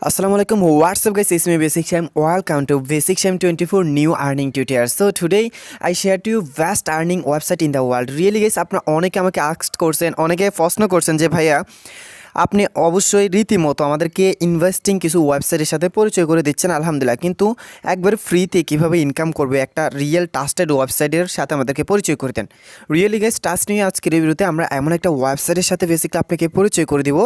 Assalamu alaikum. What's up, guys? It's me Basic Sham. Welcome to Basic Sham 24 new earning tutorials. So today I share to you best earning website in the world. Really guys, আপনারা অনেকে আমাকে ask করছেন, অনেকে প্রশ্ন করছেন যে ভাইয়া আপনি অবশ্যই রীতিমতো আমাদেরকে ইনভেস্টিং কিছু ওয়েবসাইটের সাথে পরিচয় করে দিচ্ছেন আলহামদুলিল্লাহ, কিন্তু একবার ফ্রিতে কিভাবে ইনকাম করবে একটা রিয়েল ট্রাস্টেড ওয়েবসাইটের সাথে আমাদেরকে পরিচয় করে দেন। রিয়েলি গাইস, ট্রাস্ট নিয়ে আজকের এই ভিডিওতে আমরা এমন একটা ওয়েবসাইটের সাথে বেসিক্যালি আপনাকে পরিচয় করে দিব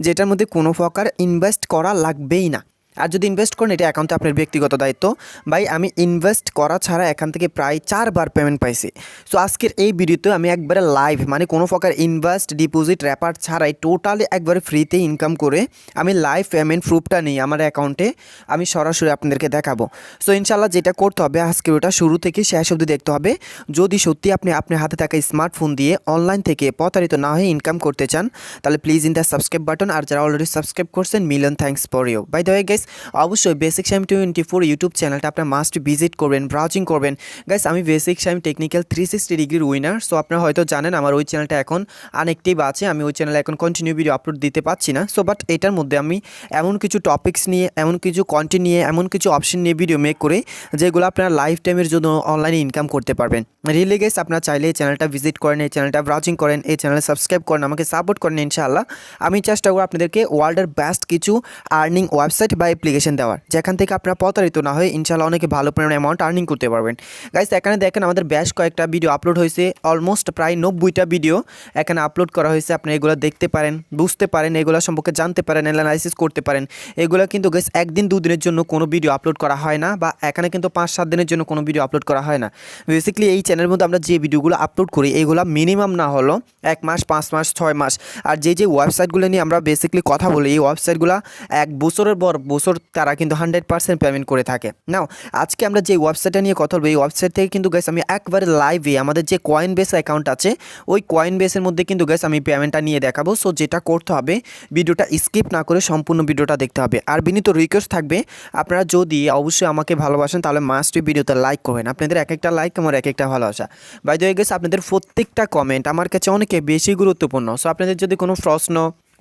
যেটার মধ্যে কোনো প্রকার ইনভেস্ট করা লাগবেই না। আর যদি ইনভেস্ট করেন এটা অ্যাকাউন্টে আপনার ব্যক্তিগত দায়িত্ব। ভাই আমি ইনভেস্ট করা ছাড়া এখান থেকে প্রায় 4 বার পেমেন্ট পাইছি। সো আজকের এই ভিডিওতে আমি একবারে লাইভ মানে কোনো প্রকার ইনভেস্ট ডিপোজিট র্যাপার ছাড়াই টোটালি একবারে ফ্রিতে ইনকাম করে আমি লাইভ পেমেন্ট প্রুফটা নিয়ে আমার অ্যাকাউন্টে আমি সরাসরি আপনাদেরকে দেখাবো। সো ইনশাল্লাহ যেটা করতে হবে আজকের ওটা শুরু থেকে শেষ অবধি দেখতে হবে। যদি সত্যি আপনি আপনার হাতে থাকা স্মার্টফোন দিয়ে অনলাইন থেকে প্রতারিত না হয়ে ইনকাম করতে চান তাহলে please in the subscribe button, আর যারা অলরেডি সাবস্ক্রাইব করছেন million thanks for you. By the way guys, অবশ্যই বেসিক শাইম 24 ইউটিউব চ্যানেলটা আপনার মাস্ট ভিজিট করবেন, ব্রাউজিং করবেন। গাইস আমি বেসিক শাইম টেকনিক্যাল 360 ডিগ্রির উইনার। সো আপনারা হয়তো জানেন আমার ওই চ্যানেলটা এখন আনঅ্যাক্টিভ আছে, আমি ওই চ্যানেলে এখন কন্টিনিউ ভিডিও আপলোড দিতে পারছি না। সো বাট এটার মধ্যে আমি এমন কিছু টপিক্স নিয়ে, এমন কিছু কন্টেন্ট নিয়ে, এমন কিছু অপশন নিয়ে ভিডিও মেক করি যেগুলো আপনারা লাইফ টাইমের জন্য অনলাইনে ইনকাম করতে পারবেন। রিয়েলি গাইস, আপনারা চাইলে এই চ্যানেলটা ভিজিট করেন, এই চ্যানেলটা ব্রাউজিং করেন, এই চ্যানেলে সাবস্ক্রাইব করেন, আমাকে সাপোর্ট করেন। ইনশাআল্লাহ আমি চেষ্টা করব আপনাদেরকে ওয়ার্ল্ডের বেস্ট কিছু আর্নিং ওয়েবসাইট বা অ্যাপ্লিকেশন দেওয়ার, যেখান থেকে আপনারা প্রতারিত না হয়ে ইনশাআল্লাহ অনেকে ভালো পরিমাণ অ্যামাউন্ট আর্নিং করতে পারবেন। গাইস এখানে দেখেন আমাদের বেশ কয়েকটা ভিডিও আপলোড হয়েছে, অলমোস্ট প্রায় 90টা ভিডিও এখানে আপলোড করা হয়েছে। আপনি এগুলো দেখতে পারেন, বুঝতে পারেন, এগুলো সম্পর্কে জানতে পারেন, অ্যানালাইসিস করতে পারেন। এগুলো কিন্তু গাইস একদিন দুদিনের জন্য কোনো ভিডিও আপলোড করা হয় না, বা এখানে কিন্তু 5-7 দিনের জন্য কোনো ভিডিও আপলোড করা হয় না। বেসিক্যালি এই চ্যানেলের মধ্যে আমরা যে ভিডিওগুলো আপলোড করি এগুলো মিনিমাম না হলো 1 মাস, 5 মাস, 6 মাস। আর যে ওয়েবসাইটগুলো নিয়ে আমরা বেসিক্যালি কথা বলি এই ওয়েবসাইটগুলো 1 বছরের পর বছর তারা কিন্তু 100% পেমেন্ট করে থাকে। নাও আজকে আমরা যে ওয়েবসাইটটা নিয়ে কথা বলবো এই ওয়েবসাইট থেকে কিন্তু গাইস আমি একবারে লাইভে আমাদের যে কয়েন বেস অ্যাকাউন্ট আছে ওই কয়েন বেসের মধ্যে কিন্তু গাইস আমি পেমেন্টটা নিয়ে দেখাবো। সো যেটা করতে হবে ভিডিওটা স্কিপ না করে সম্পূর্ণ ভিডিওটা দেখতে হবে। আর বিনীত রিকোয়েস্ট থাকবে আপনারা যদি অবশ্যই আমাকে ভালোবাসেন তাহলে মাস্ট ভিডিওতে লাইক করবেন। আপনাদের এক একটা লাইক আমার এক একটা ভালোবাসা। বাই দ্য ওয়ে গাইস, আপনাদের প্রত্যেকটা কমেন্ট আমার কাছে অনেক বেশি গুরুত্বপূর্ণ। সো আপনাদের যদি কোনো প্রশ্ন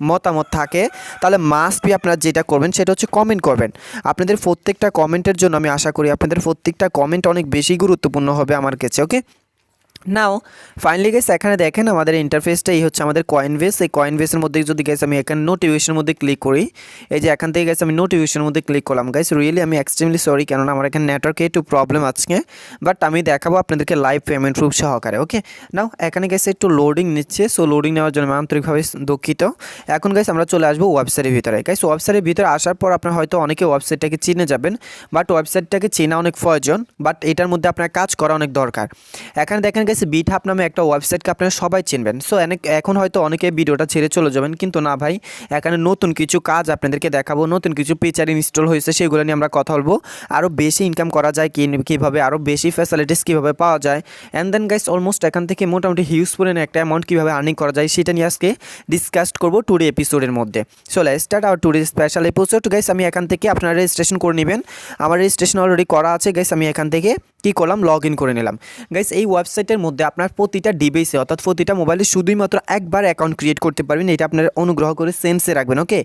মতামত থাকে তাহলে মাস্ট বি আপনারা যেটা করবেন সেটা হচ্ছে কমেন্ট করবেন। আপনাদের প্রত্যেকটা কমেন্টের জন্য আমি আশা করি আপনাদের প্রত্যেকটা কমেন্ট অনেক বেশি গুরুত্বপূর্ণ হবে আমার কাছে। ওকে, নাও ফাইনালি গাইস এখানে দেখেন আমাদের ইন্টারফেসটা এই হচ্ছে আমাদের কয়েন বেস। এই কয়েন বেসের মধ্যে যদি গাইস আমি এখানে নোটিফিকেশনের মধ্যে ক্লিক করি, এই যে এখান থেকে গাইস আমি নোটিফিকেশনের মধ্যে ক্লিক করলাম। গাইস রিয়েলি আমি এক্সট্রিমলি সরি, কেননা আমার এখানে নেটওয়ার্কে একটু প্রবলেম আছে, বাট আমি দেখাবো আপনাদেরকে লাইভ পেমেন্ট প্রুফ সহকারে। ওকে, নাও এখানে গাইস একটু লোডিং নিচ্ছে। সো লোডিং নেওয়ার জন্য আমি আন্তরিকভাবে দুঃখিত। এখন গাইস আমরা চলে আসবো ওয়েবসাইটের ভিতরে। গাইস ওয়েবসাইটের ভিতরে আসার পর আপনারা হয়তো অনেকে ওয়েবসাইটটাকে চিনে যাবেন, বাট ওয়েবসাইটটাকে চেনা অনেক প্রয়োজন, বাট এটার মধ্যে আপনার কাজ করা অনেক দরকার। এখানে দেখেন গাইস বিটহাব নামে একটা ওয়েবসাইটকে আপনারা সবাই চিনবেন। সো এখন হয়তো অনেকে ভিডিওটা ছেড়ে চলে যাবেন, কিন্তু না ভাই, এখানে নতুন কিছু কাজ আপনাদেরকে দেখাবো, নতুন কিছু ফিচার ইনস্টল হয়েছে সেগুলো নিয়ে আমরা কথা বলবো। আরও বেশি ইনকাম করা যায় কীভাবে, আরও বেশি ফ্যাসিলিটিস কীভাবে পাওয়া যায়, অ্যান্ড দেন গাইস অলমোস্ট এখান থেকে মোটামুটি হিউজ পরিমাণে একটা অ্যামাউন্ট কীভাবে আর্নিং করা যায় সেটা নিয়ে আজকে ডিসকাস করবো টুডে এপিসোডের মধ্যে। So let's start our today special episode. Guys আমি এখান থেকে আপনারা রেজিস্ট্রেশন করে নেবেন। আমার রেজিস্ট্রেশন অলরেডি করা আছে। গাইস আমি এখান থেকে কী করলাম, লগ ইন করে নিলাম। গাইস এই ওয়েবসাইটের মধ্যে আপনার প্রতিটা ডিভাইসে অর্থাৎ প্রতিটা মোবাইলে শুধুই মাত্র একবার অ্যাকাউন্ট ক্রিয়েট করতে পারবেন। এটা আপনারা অনুগ্রহ করে সেন্সে রাখবেন। ওকে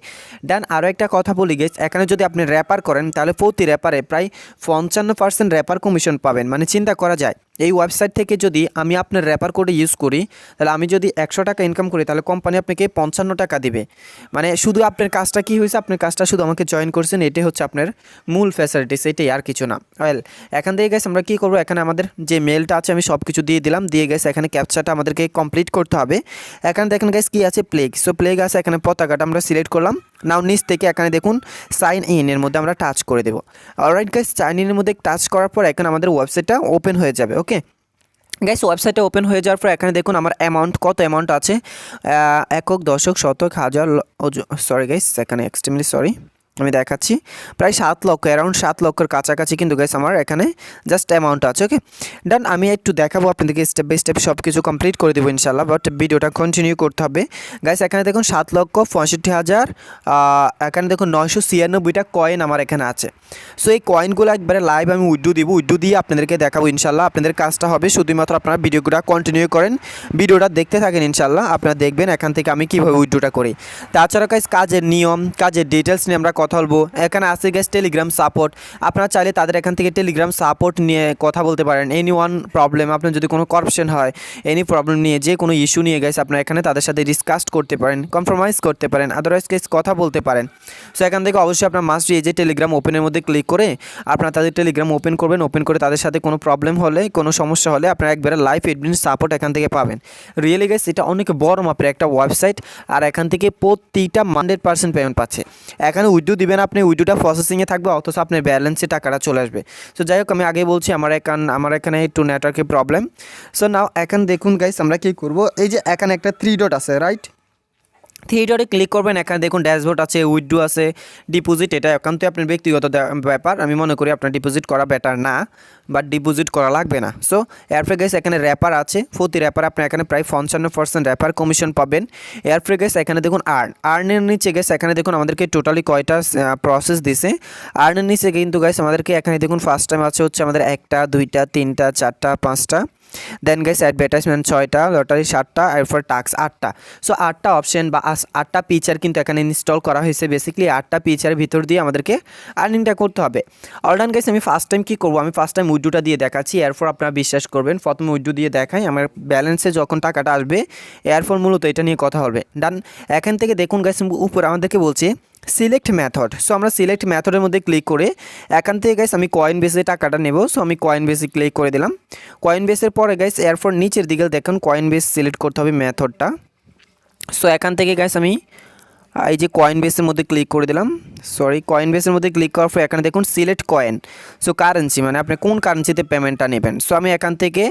ডান। আরও একটা কথা বলি গাইস, এখানে যদি আপনি র্যাপার করেন তাহলে প্রতি র্যাপারে প্রায় 55% র্যাপার কমিশন পাবেন। মানে চিন্তা করা যায় এই ওয়েবসাইট থেকে যদি আমি আপনার র্যাপার কোডে ইউজ করি তাহলে আমি যদি 100 টাকা ইনকাম করি তাহলে কোম্পানি আপনাকে 55 টাকা দিবে। মানে শুধু আপনার কাজটা কী হয়েছে, আপনার কাজটা শুধু আমাকে জয়েন করছেন, এটাই হচ্ছে আপনার মূল ফ্যাসিলিটিস, এটাই আর কিছু না। ওয়েল এখান থেকে গেছে আমরা কী করবো, এখানে আমাদের যে মেলটা আছে আমি সব কিছু দিয়ে দিলাম, দিয়ে গেছে এখানে ক্যাপচাটা আমাদেরকে কমপ্লিট করতে হবে। এখানে দেখেন গাইস কী আছে, প্লেগ। সো প্লেগ আছে, এখানে পতাকাটা আমরা সিলেক্ট করলাম। নাও নিচ থেকে এখানে দেখুন সাইন ইন এর মধ্যে আমরা টাচ করে দেবো। অলরাইট গাইস, সাইন ইনের মধ্যে টাচ করার পর এখানে আমাদের ওয়েবসাইটটা ওপেন হয়ে যাবে। ওকে গাইস ওয়েবসাইটটা ওপেন হয়ে যাওয়ার পর এখানে দেখুন আমার অ্যামাউন্ট কত অ্যামাউন্ট আছে, একক, দশক, শতক, হাজার, সরি গাইস এখানে এক্সট্রিমলি সরি, আমি দেখাচ্ছি প্রায় 7 লক্ষ, অ্যারাউন্ড 7 লক্ষের কাছাকাছি কিন্তু গাইস আমার এখানে জাস্ট অ্যামাউন্ট আছে। ওকে ডান। আমি একটু দেখাবো আপনাদেরকে স্টেপ বাই স্টেপ সব কিছু কমপ্লিট করে দেবো ইনশাল্লাহ, বাট ভিডিওটা কন্টিনিউ করতে হবে। গাইস এখানে দেখুন 7,65,000, এখানে দেখুন 996টা কয়েন আমার এখানে আছে। সো এই কয়েনগুলো একবারে লাইভ আমি উইথড্র দিব, উইথড্র দিয়ে আপনাদেরকে দেখাবো ইনশাল্লাহ। আপনাদের কাজটা হবে শুধুমাত্র আপনারা ভিডিওটা কন্টিনিউ করেন, ভিডিওটা দেখতে থাকেন ইনশাল্লাহ, আপনারা দেখবেন এখান থেকে আমি কীভাবে উইথড্রটা করি। তাছাড়া গাইস কাজের নিয়ম, কাজের ডিটেলস নিয়ে আমরা কথা বলবো। এখানে আছে গাইস টেলিগ্রাম সাপোর্ট, আপনারা চাইলে তাদের এখান থেকে টেলিগ্রাম সাপোর্ট নিয়ে কথা বলতে পারেন। এনি ওয়ান প্রবলেম, আপনার যদি কোনো করাপশন হয়, এনি প্রবলেম নিয়ে, যে কোনো ইস্যু নিয়ে গাইস আপনারা এখানে তাদের সাথে ডিসকাস করতে পারেন, কম্প্রোমাইজ করতে পারেন, আদারওয়াইজ গাইস কথা বলতে পারেন। সো এখান থেকে অবশ্যই আপনার মাস্ট এই যে টেলিগ্রাম ওপেনের মধ্যে ক্লিক করে আপনারা তাদের টেলিগ্রাম ওপেন করবেন। ওপেন করে তাদের সাথে কোনো প্রবলেম হলে, কোনো সমস্যা হলে আপনারা একবারে লাইভ এডমিন সাপোর্ট এখান থেকে পাবেন। রিয়েলি গাইস এটা অনেক বড় মাপের একটা ওয়েবসাইট, আর এখান থেকে প্রতিটা 100% পেমেন্ট পাচ্ছে। এখানে উইড্রো দিবেন আপনি, উইড্রোটা প্রসেসিংয়ে থাকবে, অথচ আপনার ব্যালেন্সে টাকাটা চলে আসবে। সো যাই হোক, আমি আগে বলছি আমার এখানে একটু নেটওয়ার্কের প্রবলেম। সো নাও এখন দেখুন গাইস আমরা কী করবো। এই যে এখানে একটা 3 ডট আছে, রাইট? 3 ডটে ক্লিক করবেন, এখানে দেখুন ড্যাশবোর্ড আছে, উইথড্রো আছে, ডিপোজিট। এটা একান্তই আপনার ব্যক্তিগত ব্যাপার, আমি মনে করি আপনার ডিপোজিট করা বেটার না, বাট ডিপোজিট করা লাগবে না। সো এরপরে গাইস এখানে র্যাপার আছে, প্রতি র্যাপার আপনি এখানে প্রায় 55% র্যাপার কমিশন পাবেন। এরপরে গাইস এখানে দেখুন আর্নের নিচে গাইস এখানে দেখুন আমাদেরকে টোটালি কয়টা প্রসেস দিছে। আর্নের নিচে কিন্তু গাইস আমাদেরকে এখানে দেখুন ফার্স্ট টাইম আছে হচ্ছে আমাদের 1টা 2টা 3টা 4টা 5টা, দেন গাইস অ্যাডভার্টাইজমেন্ট 6টা, লটারি 7টা, এরপর টাক্স 8টা। সো 8টা অপশন বা 8টা ফিচার কিন্তু এখানে ইনস্টল করা হয়েছে। বেসিক্যালি 8টা ফিচারের ভিতর দিয়ে আমাদেরকে আর্নিংটা করতে হবে। অলরান গাইস আমি ফার্স্ট টাইম কী করবো, আমি ফার্স্ট টাইম উইড্রোটা দিয়ে দেখাচ্ছি, এরপর আপনারা বিশ্বাস করবেন। প্রথমে উইড্রো দিয়ে দেখাই, আমার ব্যালেন্সে যখন টাকাটা আসবে এরপর মূলত এটা নিয়ে কথা হবে। ডান, এখান থেকে দেখুন গাইস উপর আমাদেরকে বলছে সিলেক্ট মেথড। সো আমরা সিলেক্ট মেথডের মধ্যে ক্লিক করে এখান থেকে গাইস আমি কয়েন বেসে টাকাটা নেব। সো আমি কয়েন বেসে ক্লিক করে দিলাম। কয়েন বেসের পরে গাইস এরপর নিচের দিকে দেখুন কয়েন বেস সিলেক্ট করতে হবে মেথডটা। সো এখান থেকে গাইস আমি এই যে কয়েন বেসের মধ্যে ক্লিক করে দিলাম। কয়েন বেসের মধ্যে ক্লিক করার পর এখানে দেখুন সিলেক্ট কয়েন। সো কারেন্সি মানে আপনি কোন কারেন্সিতে পেমেন্টটা নেবেন। সো আমি এখান থেকে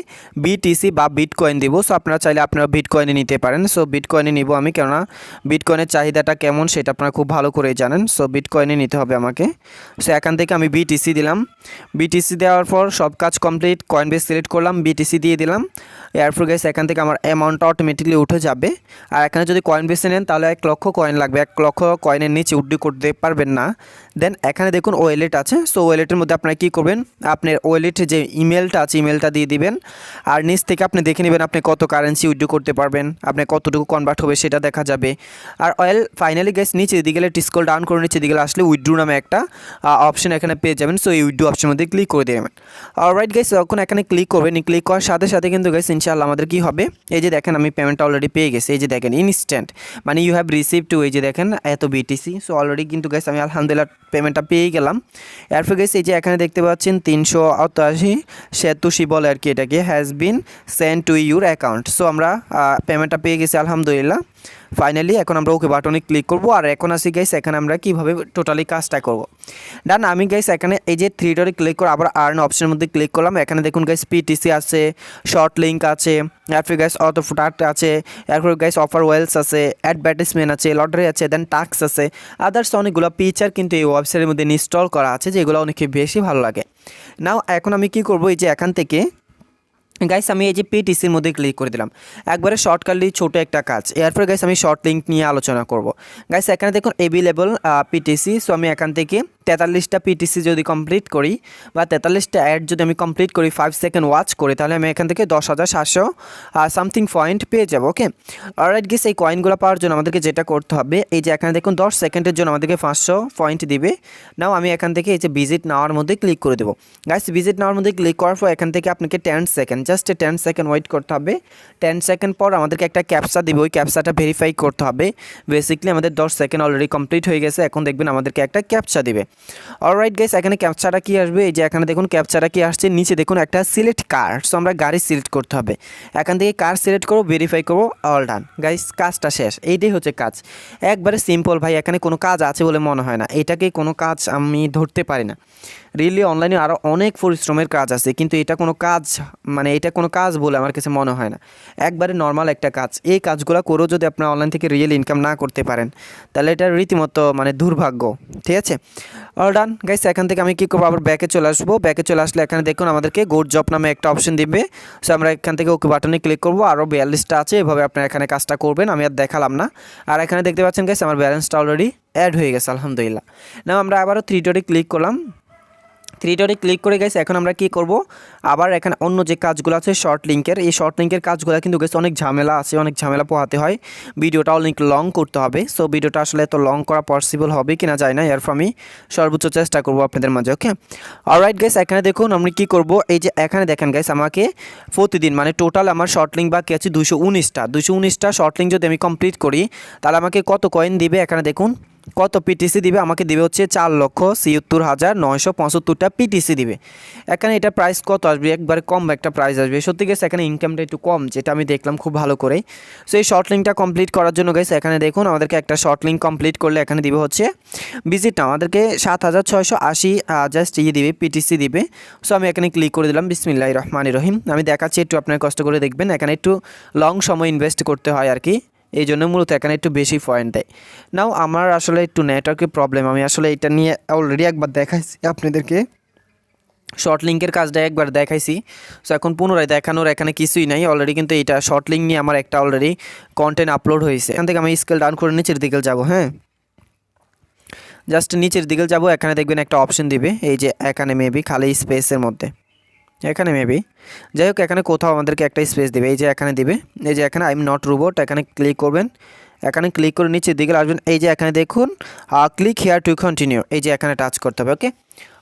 বিটিসি বা বিটকয়েন দিব। সো আপনারা চাইলে আপনারা বিটকয়েনে নিতে পারেন। সো বিটকয়েনে নিব আমি, কেননা বিটকয়েনের চাহিদাটা কেমন সেটা আপনারা খুব ভালো করে জানেন। সো বিটকয়েনে নিতে হবে আমাকে। সো এখান থেকে আমি বিটিসি দিলাম। বিটিসি দেওয়ার পর সব কাজ কমপ্লিট, কয়েন বেস সিলেক্ট করলাম, বিটিসি দিয়ে দিলাম। এরপর গাইস এখান থেকে আমার অ্যামাউন্টটা অটোমেটিকলি উঠে যাবে। আর এখানে যদি কয়েন বেসে নেন তাহলে 1 লক্ষ কয়েন লাগবে, 1 লক্ষ কয়েনের নিচে উইথড্র করতে পারবেন না। দেন এখানে দেখুন ওয়ালেট আছে। সো ওয়ালেটের মধ্যে আপনারা কী করবেন, আপনার ওয়ালেটে যে ইমেলটা আছে ইমেলটা দিয়ে দিবেন, আর নিচ থেকে আপনি দেখে নেবেন আপনি কত কারেন্সি উইথড্র করতে পারবেন, আপনি কতটুকু কনভার্ট হবে সেটা দেখা যাবে। আর ফাইনালি গাইস নিচের দিকে স্ক্রল ডাউন করে নিচের দিকে আসলে উইথড্র নামে একটা অপশন এখানে পেয়ে যাবেন। সো এই উইথড্র অপশনের মধ্যে ক্লিক করে দেবেন। অলরাইট গাইস, যখন এখানে ক্লিক করবেন, ক্লিক করার সাথে সাথে কিন্তু গাইস ইনশাআল্লাহ আমাদের কী হবে, এই যে দেখেন আমি পেমেন্টটা অলরেডি পেয়ে গেছি। এই যে দেখেন ইনস্ট্যান্ট, মানে ইউ হ্যাভ রিসিভ টু, এই যে দেখেন এত বিটিসি। সো অলরেডি কিন্তু গাইস আমি আলহামদুলিল্লাহ পেমেন্টটা পেয়ে গেলাম। এরপর গাইস এই যে এখানে দেখতে পাচ্ছেন 387 বলে আর কি, এটাকে has been send to your account. So আমরা পেমেন্টটা পেয়ে গেছি আলহামদুলিল্লাহ। ফাইনালি এখন আমরা ওকে বাটনে ক্লিক করব। আর এখন আসি গাইস এখানে আমরা কীভাবে টোটালি কাজটা করব। ডান, আমি গাইস এখানে এই যে 3 ডটে ক্লিক করে আবার আর্ন অপশনের মধ্যে ক্লিক করলাম। এখানে দেখুন গাইস পিটিসি আছে, শর্ট লিঙ্ক আছে, এরপর গাইস অটো ফুটাট আছে, এরপর গাইস অফার ওয়েলস আছে, অ্যাডভার্টাইজমেন্ট আছে, লটারি আছে, দেন টাক্স আছে, আদার্স অনেকগুলো ফিচার কিন্তু এই ওয়েবসাইটের মধ্যে ইনস্টল করা আছে, যেগুলো অনেক বেশি ভালো লাগে। নাও এখন আমি কি করব, এই যে এখান থেকে গাইস আমি এই যে পিটিসির মধ্যে ক্লিক করে দিলাম। একবারে শর্টকাটলি ছোটো একটা কাজ। এরপরে গাইস আমি শর্ট লিঙ্ক নিয়ে আলোচনা করব। গাইস এখানে দেখুন অ্যাভেলেবল পিটিসি। সো আমি এখান থেকে 43টা পিটিসি যদি কমপ্লিট করি বা 43টা অ্যাড যদি আমি কমপ্লিট করি 5 সেকেন্ড ওয়াচ করি, তাহলে আমি এখান থেকে 10,700 সামথিং পয়েন্ট পেয়ে যাবো। ওকে, অলরাইট গাইস, এই কয়েনগুলো পাওয়ার জন্য আমাদেরকে যেটা করতে হবে, এই যে এখানে দেখুন 10 সেকেন্ডের জন্য আমাদেরকে 500 পয়েন্ট দিবে। নাও আমি এখান থেকে এই যে ভিজিট নাওয়ার মধ্যে ক্লিক করে দেবো। গাইস ভিজিট নাওয়ার মধ্যে ক্লিক করার পর এখান থেকে আপনাকে 10 সেকেন্ড, জাস্ট 10 সেকেন্ড ওয়েট করতে হবে। 10 সেকেন্ড পর আমাদেরকে একটা ক্যাপচা দিবে, ওই ক্যাপচাটা ভেরিফাই করতে হবে। বেসিক্যালি আমাদের 10 সেকেন্ড অলরেডি কমপ্লিট হয়ে গেছে। এখন দেখবেন আমাদেরকে একটা ক্যাপচা দিবে। অলরাইট গাইস, এখানে ক্যাপচাটা কি আসবে, এই যে এখানে দেখুন ক্যাপচাটা কি আসছে, নিচে দেখুন একটা সিলেক্ট কার। সো আমরা গাড়ি সিলেক্ট করতে হবে। এখান থেকে কার সিলেক্ট করবো, ভেরিফাই করবো, অল ডান। গাইস কাজটা শেষ, এইটাই হচ্ছে কাজ। একবারে সিম্পল ভাই, এখানে কোনো কাজ আছে বলে মনে হয় না, এটাকে কোনো কাজ আমি ধরতে পারি না। রিয়েলি অনলাইনে আরও অনেক পরিশ্রমের কাজ আছে, কিন্তু এটা কোনো কাজ, মানে এটা কোনো কাজ বলে আমার কাছে মনে হয় না। একবারে নর্মাল একটা কাজ। এই কাজগুলো করেও যদি আপনারা অনলাইন থেকে রিয়েল ইনকাম না করতে পারেন, তাহলে এটা রীতিমতো মানে দুর্ভাগ্য। ঠিক আছে, অল ডান গাইস। এখান থেকে আমি কী করবো, আবার ব্যাকে চলে আসবো। ব্যাকে চলে আসলে এখানে দেখুন আমাদেরকে গুড জব নামে একটা অপশন দিবে। সো আমরা এখান থেকে ওকে বাটনে ক্লিক করবো। আরও 42টা আছে, এভাবে আপনারা এখানে কাজটা করবেন, আমি আর দেখালাম না। আর এখানে দেখতে পাচ্ছেন গাইস আমার ব্যালেন্সটা অলরেডি অ্যাড হয়ে গেছে আলহামদুলিল্লাহ। না আমরা আবারও 3 ডটে ক্লিক করলাম। থ্রি ডটে ক্লিক করে গাইস এখন আমরা কি করব, আবার এখানে অন্য যে কাজগুলো আছে শর্ট লিঙ্কের, এই শর্ট লিঙ্কের কাজগুলো কিন্তু গাইস অনেক ঝামেলা আছে, অনেক ঝামেলা পোহাতে হয়, ভিডিওটা অনেক লং করতে হবে। সো ভিডিওটা আসলে এত লং করা পসিবল হবে কিনা জানি না, এরপর আমি সর্বোচ্চ চেষ্টা করব আপনাদের মাঝে। ওকে, অলরাইট গাইস, এখানে দেখুন আমি কি করব, এই যে এখানে দেখেন গাইস আমাকে প্রতিদিন মানে টোটাল আমার শর্ট লিঙ্ক বাকি আছে 219টা শর্ট লিঙ্ক যদি আমি কমপ্লিট করি তাহলে আমাকে কত কয়েন দিবে, এখানে দেখুন কত পিটিসি দিবে, আমাকে দিবে হচ্ছে 4,76,975টা পিটিসি দিবে। এখানে এটা প্রাইস কত আসবে, একবারে কম একটা প্রাইস আসবে। সত্যি গেছে এখানে ইনকামটা একটু কম, যেটা আমি দেখলাম খুব ভালো করে। সো এই শর্ট লিঙ্কটা কমপ্লিট করার জন্য গেছে এখানে দেখুন আমাদেরকে একটা শর্ট লিঙ্ক কমপ্লিট করলে এখানে দিবে হচ্ছে ভিজিটটা আমাদেরকে 7,680 জাস্ট দিবে, পিটিসি দিবে। সো আমি এখানে ক্লিক করে দিলাম। বিসমিল্লাহির রহমানির রহিম। আমি দেখাচ্ছি, একটু আপনার কষ্ট করে দেখবেন, এখানে একটু লং সময় ইনভেস্ট করতে হয় আর কি, এই জন্য মূলত এখানে একটু বেশি পয়েন্ট দেয়। নাও আমার আসলে একটু নেটওয়ার্কের প্রবলেম, আমি আসলে এটা নিয়ে অলরেডি একবার দেখাইছি আপনাদেরকে, শর্ট লিঙ্কের কাজটা একবার দেখাইছি। সো এখন পুনরায় দেখানোর এখানে কিছুই নাই, অলরেডি কিন্তু এটা শর্ট লিঙ্ক নিয়ে আমার একটা অলরেডি কন্টেন্ট আপলোড হয়েছে। এখান থেকে আমি স্কেল ডাউন করে নিচের দিকে যাব, হ্যাঁ জাস্ট নিচের দিকে যাব, এখানে দেখবেন একটা অপশন দিবে, এই যে এখানে মেবি খালি স্পেসের মধ্যে, এখানে মেবি যাই হোক এখানে কোথাও আমাদেরকে একটা স্পেস দেবে, এই যে এখানে দিবে, এই যে এখানে আই এম নট রোবট, এখানে ক্লিক করবেন, এখানে ক্লিক করে নিচের দিকে আসবেন, এই যে এখানে দেখুন ক্লিক হেয়ার টু কন্টিনিউ, এই যে এখানে টাচ করতে হবে। ওকে,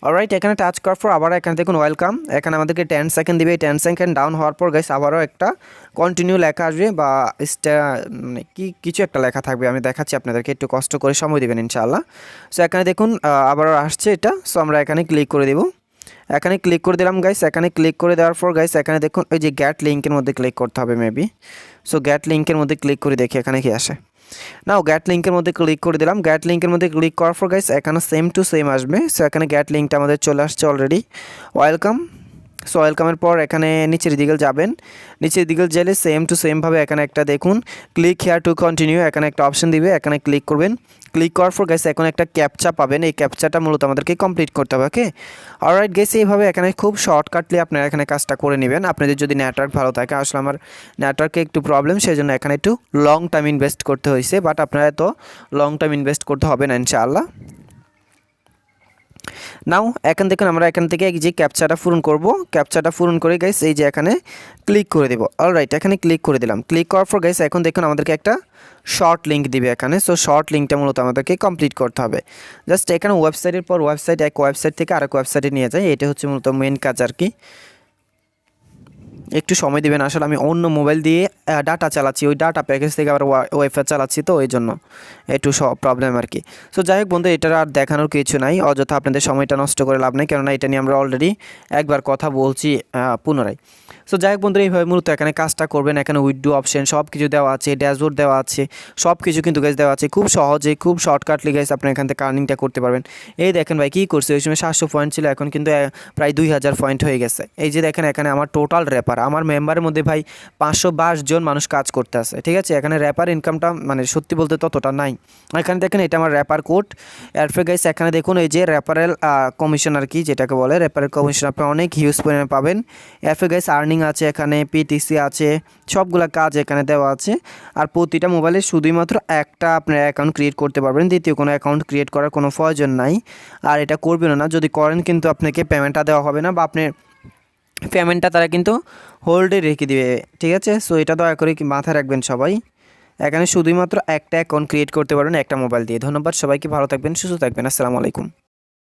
অলরাইট, এখানে টাচ করার পর আবার এখানে দেখুন ওয়েলকাম, এখানে আমাদেরকে 10 সেকেন্ড দিবে, 10 সেকেন্ড ডাউন হওয়ার পর গাইস আবারও একটা কন্টিনিউ লেখা আসবে বা মানে কি কিছু একটা লেখা থাকবে, আমি দেখাচ্ছি আপনাদেরকে, একটু কষ্ট করে সময় দেবেন ইনশাআল্লাহ। সো এখানে দেখুন আবারও আসছে এটা, সো আমরা এখানে ক্লিক করে দেবো, এখানে ক্লিক করে দিলাম গাইস। এখানে ক্লিক করে দেওয়ার পর গাইস এখানে দেখুন ওই যে গ্যাট লিঙ্কের মধ্যে ক্লিক করতে হবে মেবি। সো গ্যাট লিঙ্কের মধ্যে ক্লিক করে দেখি এখানে কি আসে। নাও গ্যাট লিঙ্কের মধ্যে ক্লিক করে দিলাম, গ্যাট লিঙ্কের মধ্যে ক্লিক করার পর গাইস এখানে সেম টু সেম আসবে। সো এখানে গ্যাট লিঙ্কটা আমাদের চলে আসছে অলরেডি, ওয়েলকাম। সো ওয়েলকামের পর এখানে নিচের দিকে যাবেন, নিচের দিকে গেলে সেম টু সেমভাবে এখানে একটা দেখুন ক্লিক হেয়ার টু কন্টিনিউ, এখানে একটা অপশন দিবে, এখানে ক্লিক করবেন। ক্লিক করার পর গাইস এখন একটা ক্যাপচা পাবেন, এই ক্যাপচাটা মূলত আমাদেরকে কমপ্লিট করতে হবে। ওকে, অলরাইট গাইস, এইভাবে এখানে খুব শর্টকাটলি আপনারা এখানে কাজটা করে নেবেন, আপনাদের যদি নেটওয়ার্ক ভালো থাকে। আসলে আমার নেটওয়ার্কে একটু প্রবলেম, সেই জন্য এখানে একটু লং টাইম ইনভেস্ট করতে হয়েছে, বাট আপনারা এত লং টাইম ইনভেস্ট করতে হবে না ইনশাআল্লাহ। নাও এখন দেখুন আমরা এখান থেকে এই যে ক্যাপচাটা পূরণ করব, ক্যাপচাটা পূরণ করে গাইস এই যে এখানে ক্লিক করে দেব। অলরাইট, এখানে ক্লিক করে দিলাম। ক্লিক করার পর গাইস এখন দেখুন আমাদেরকে একটা শর্ট লিঙ্ক দিবে এখানে। সো শর্ট লিঙ্কটা মূলত আমাদেরকে কমপ্লিট করতে হবে। জাস্ট এখানে ওয়েবসাইটের পর ওয়েবসাইট, এক ওয়েবসাইট থেকে আরেক ওয়েবসাইটে নিয়ে যায়, এটা হচ্ছে মূলত মেন কাজ আর কি। একটু সময় দিবেন, আসলে আমি অন্য মোবাইল দিয়ে ডাটা চালাচ্ছি, ওই ডাটা প্যাকেজ থেকে আবার ওয়াইফাই চালাচ্ছি, তো এই জন্য একটু প্রবলেম আর কি। সো যাই হোক বন্ধু, এটার আর দেখানোর কিছু নাই, অযথা আপনাদের সময়টা নষ্ট করে লাভ নেই, কেননা এটা নিয়ে আমরা অলরেডি একবার কথা বলছি পুনরায়। সো যাই হোক বন্ধুরা, এইভাবে মূলত এখানে কাজটা করবেন। এখানে উইথড্রো অপশন সব কিছু দেওয়া আছে, ড্যাশবোর্ড দেওয়া আছে, সব কিছু কিন্তু গাইস দেওয়া আছে, খুব সহজে খুব শর্টকাটলি গাইস আপনি এখান থেকে আর্নিংটা করতে পারবেন। এই দেখেন ভাই কী করছে, ওই সময় 700 পয়েন্ট ছিল, এখন কিন্তু প্রায় 2000 পয়েন্ট হয়ে গেছে। এই যে দেখেন এখানে আমার টোটাল র্যাপার, আমার মেম্বারের মধ্যে ভাই 522 জন মানুষ কাজ করতে আছে, ঠিক আছে। এখানে র্যাপার ইনকামটা মানে সত্যি বলতে ততটা নাই। এখানে দেখেন এটা আমার র্যাপার কোড, এরপরে গাইস এখানে দেখুন এই যে র্যাপারেল কমিশন আর কি, যেটাকে বলে র্যাপারেল কমিশন, আপনি অনেক হিউজ পরিমাণে পাবেন। এরপরে গাইস আর্নিং আছে, এখানে পিটিসি আছে, সবগুলা কাজ এখানে দেওয়া আছে। আর প্রতিটা মোবাইলে শুধুমাত্র একটা আপনার অ্যাকাউন্ট ক্রিয়েট করতে পারবেন, দ্বিতীয় কোনো অ্যাকাউন্ট ক্রিয়েট করার কোনো প্রয়োজন নাই। আর এটা করবেন না, যদি করেন কিন্তু আপনাকে পেমেন্টটা দেওয়া হবে না, বা আপনি পেমেন্টটা তারা কিন্তু হোল্ডে রেখে দিবে, ঠিক আছে। সো এটা দয়া করে কি মাথায় রাখবেন সবাই, এখানে শুধুমাত্র একটা অ্যাকাউন্ট ক্রিয়েট করতে পারবেন একটা মোবাইল দিয়ে। ধন্যবাদ সবাইকে, ভালো থাকবেন, সুস্থ থাকবেন, আসসালামু আলাইকুম।